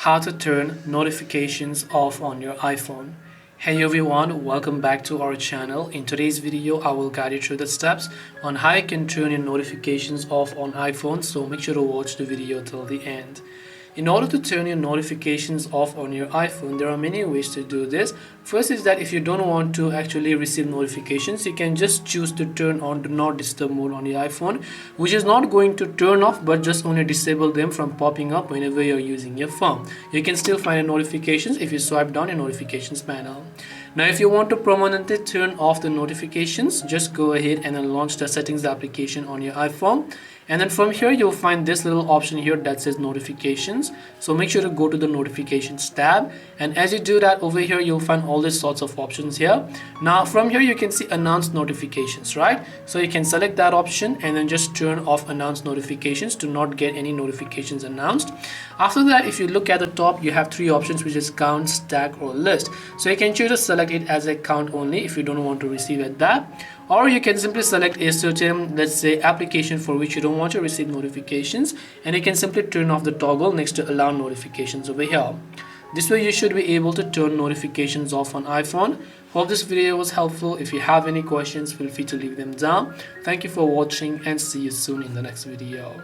how to turn notifications off on your iPhone. Hey everyone, welcome back to our channel. In today's video, I will guide you through the steps on how you can turn your notifications off on iPhone, so make sure to watch the video till the end. In order to turn your notifications off on your iPhone, there are many ways to do this. First is that if you don't want to actually receive notifications, you can just choose to turn on do not disturb mode on your iPhone, which is not going to turn off but just only disable them from popping up whenever you're using your phone. You can still find the notifications if you swipe down your notifications panel. Now if you want to permanently turn off the notifications, just go ahead and then launch the settings application on your iPhone. And then from here you'll find this little option here that says notifications. So make sure to go to the notifications tab, and as you do that, over here you'll find all these sorts of options here. Now from here you can see announced notifications, right? So you can select that option and then just turn off announced notifications to not get any notifications announced. After that, if you look at the top, you have three options, which is count, stack, or list. So you can choose to select it as a count only if you don't want to receive it that, or you can simply select a certain, let's say, application for which you don't want to receive notifications, and you can simply turn off the toggle next to allow notifications over here. This way you should be able to turn notifications off on iPhone. Hope this video was helpful. If you have any questions, feel free to leave them down. Thank you for watching and see you soon in the next video.